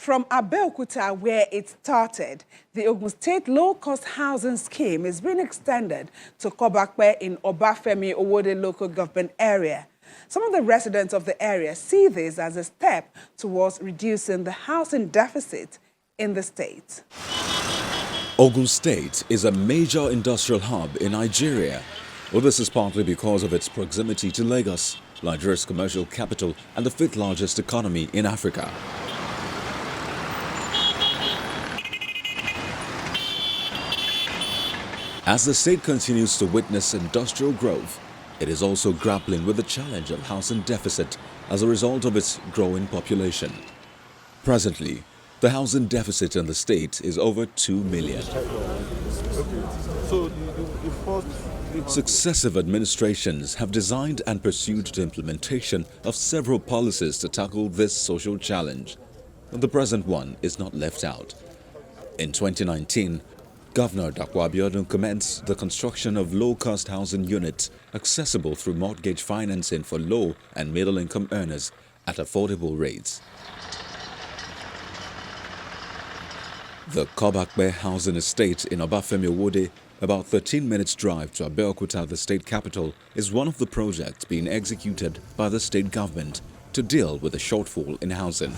From Abeokuta, where it started, the Ogun State low-cost housing scheme is being extended to Kobakpe in Obafemi Owode local government area. Some of the residents of the area see this as a step towards reducing the housing deficit in the state. Ogun State is a major industrial hub in Nigeria. Well, this is partly because of its proximity to Lagos, Nigeria's commercial capital and the fifth largest economy in Africa. As the state continues to witness industrial growth, it is also grappling with the challenge of housing deficit as a result of its growing population. Presently, the housing deficit in the state is over 2 million. Successive administrations have designed and pursued the implementation of several policies to tackle this social challenge. The present one is not left out. In 2019, Governor Dapo Abiodun commenced the construction of low-cost housing units accessible through mortgage financing for low and middle-income earners at affordable rates. The Kobakpe housing estate in Obafemi Owode, about 13 minutes drive to Abeokuta, the state capital, is one of the projects being executed by the state government to deal with the shortfall in housing.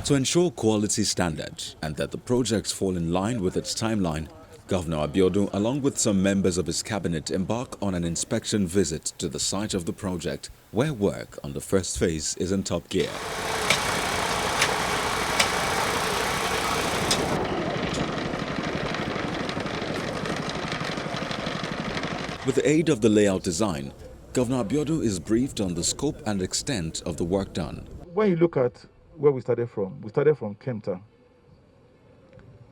To ensure quality standards and that the projects fall in line with its timeline, Governor Abiodun, along with some members of his cabinet, embark on an inspection visit to the site of the project, where work on the first phase is in top gear. With the aid of the layout design, Governor Abiodun is briefed on the scope and extent of the work done. When you look at where we started from Kemta,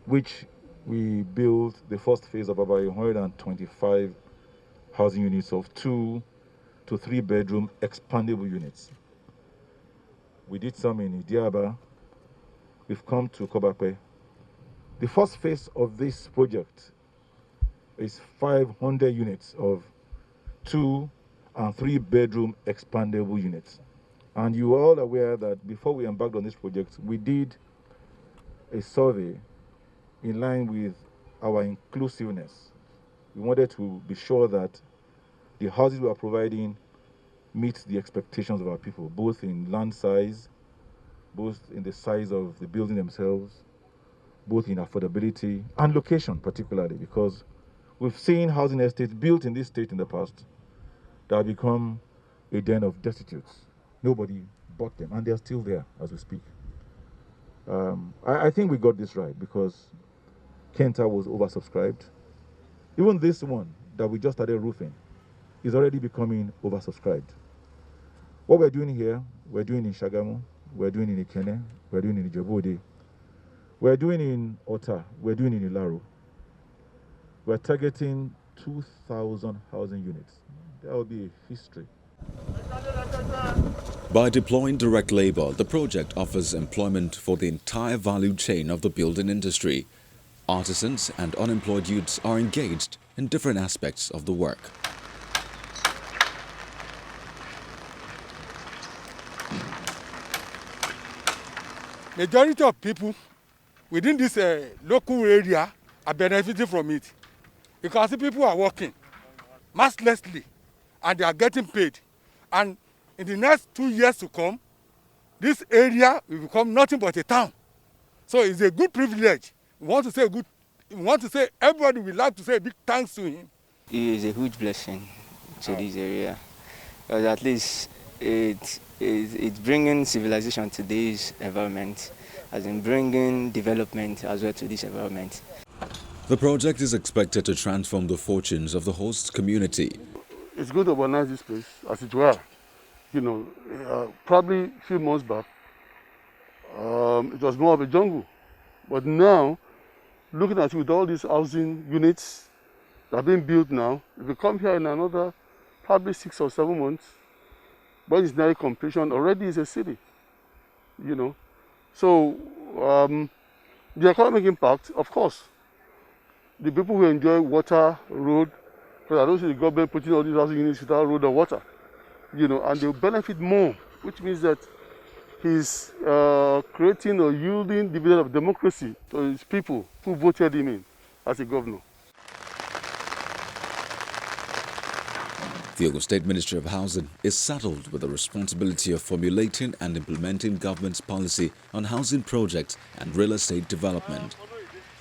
which we built the first phase of about 125 housing units of 2 to 3 bedroom expandable units. We did some in Ijebu. We've come to Kobakpe. The first phase of this project is 500 units of 2 and 3 bedroom expandable units. And you are all aware that before we embarked on this project, we did a survey in line with our inclusiveness. We wanted to be sure that the houses we are providing meet the expectations of our people, both in land size, both in the size of the building themselves, both in affordability and location particularly, because we've seen housing estates built in this state in the past that have become a den of destitutes. Nobody bought them, and they're still there as we speak. I think we got this right because Kenta was oversubscribed. Even this one that we just started roofing is already becoming oversubscribed. What we're doing here, we're doing in Sagamu, we're doing in Ikene, we're doing in Ijebu, we're doing in Ota, we're doing in Ilaro. We're targeting 2,000 housing units. That will be a history. By deploying direct labor, the project offers employment for the entire value chain of the building industry. Artisans and unemployed youths are engaged in different aspects of the work. Majority of people within this local area are benefiting from it. Because the people are working mercilessly and they are getting paid. And in the next 2 years to come, this area will become nothing but a town. So it's a good privilege. We want to say everybody would like to say a big thanks to him. It is a huge blessing to this area. Because at least it's bringing civilization to this environment, as in bringing development as well to this environment. The project is expected to transform the fortunes of the host community. It's good to organize this place as it were. You know, probably a few months back, it was more of a jungle. But now, looking at it with all these housing units that are being built now, if you come here in another probably 6 or 7 months, when it's near completion, already is a city. You know, so the economic impact, of course, the people who enjoy water, road, because I don't see the government putting all these housing units without road or water, you know, and they'll benefit more, which means that he's creating or yielding dividend of democracy to his people who voted him in as a governor. The Ogun State Ministry of Housing is saddled with the responsibility of formulating and implementing government's policy on housing projects and real estate development.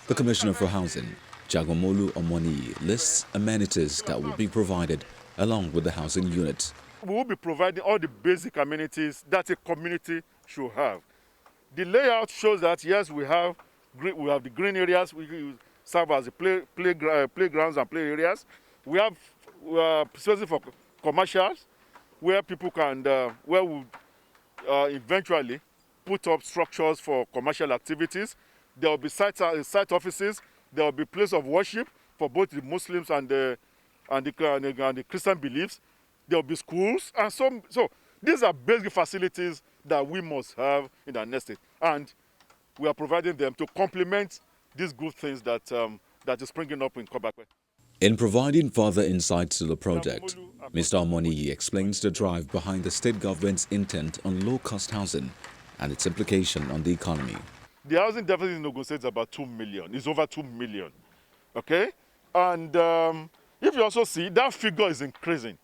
The Commissioner for Housing, Jagomolu Omoni, lists amenities that will be provided along with the housing units. We will be providing all the basic amenities that a community should have. The layout shows that, yes, we have the green areas, we serve as the playgrounds and play areas. We have spaces for commercials where people can, where we eventually put up structures for commercial activities. There will be site offices. There will be place of worship for both the Muslims and the Christian beliefs. There will be schools, and so these are basic facilities that we must have in our estate, and we are providing them to complement these good things that that is springing up in Kobakwe. In providing further insights to the project, Mr. Omoni explains the drive behind the state government's intent on low-cost housing and its implication on the economy. The housing deficit in Ogun State is about 2 million. It's over 2 million, okay? And if you also see, that figure is increasing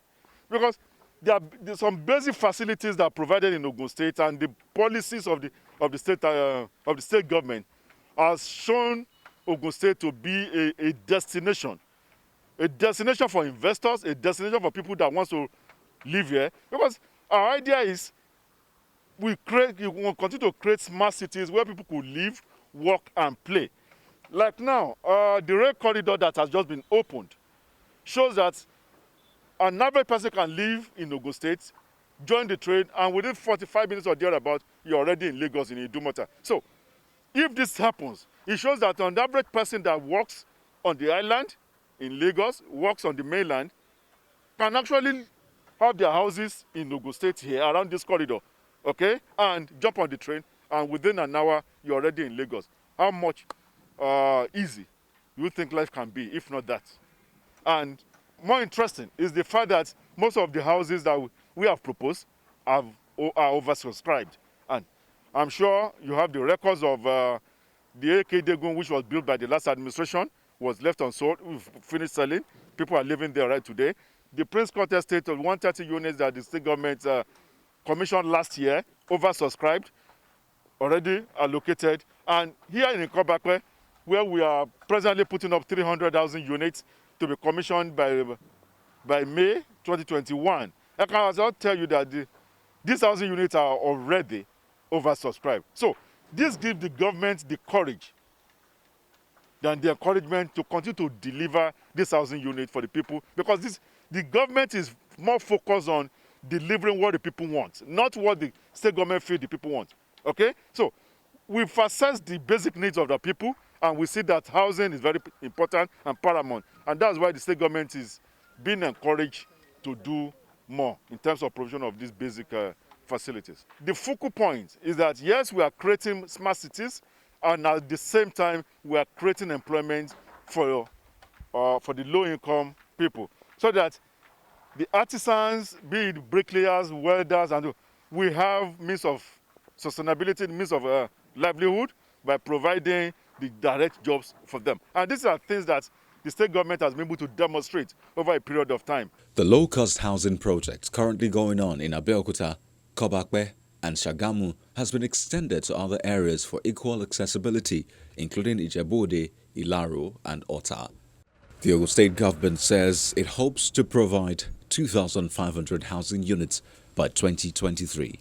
because there's some basic facilities that are provided in Ogun State, and the policies of the state government has shown Ogun State to be a destination for investors, a destination for people that want to live here. Because our idea is we want to continue to create smart cities where people could live, work, and play. Like now, the rail corridor that has just been opened shows that an average person can live in Ogun State, join the train, and within 45 minutes or thereabout, you're already in Lagos in Idumota. So, if this happens, it shows that an average person that works on the island in Lagos, works on the mainland, can actually have their houses in Ogun State here around this corridor, okay, and jump on the train, and within an hour, you're already in Lagos. How much easy you think life can be, if not that? And more interesting is the fact that most of the houses that we have proposed are oversubscribed. And I'm sure you have the records of the AK Degun, which was built by the last administration, was left unsold. We've finished selling. People are living there right today. The Prince Court Estate of 130 units that the state government commissioned last year, oversubscribed, already allocated. And here in Kobakwe, where we are presently putting up 300,000 units to be commissioned by May 2021, I can also tell you that these housing units are already oversubscribed. So this gives the government the courage and the encouragement to continue to deliver this housing unit for the people, because the government is more focused on delivering what the people want, not what the state government feel the people want. Okay? So we've assessed the basic needs of the people, and we see that housing is very important and paramount. And that's why the state government is being encouraged to do more in terms of provision of these basic facilities. The focal point is that, yes, we are creating smart cities, and at the same time, we are creating employment for the low-income people, so that the artisans, be it bricklayers, welders, and we have means of sustainability, means of livelihood by providing the direct jobs for them. And these are things that the state government has been able to demonstrate over a period of time. The low-cost housing project currently going on in Abeokuta, Kobakwe, and Sagamu has been extended to other areas for equal accessibility, including Ijebu, Ilaro, and Ota. The Ogun State government says it hopes to provide 2,500 housing units by 2023.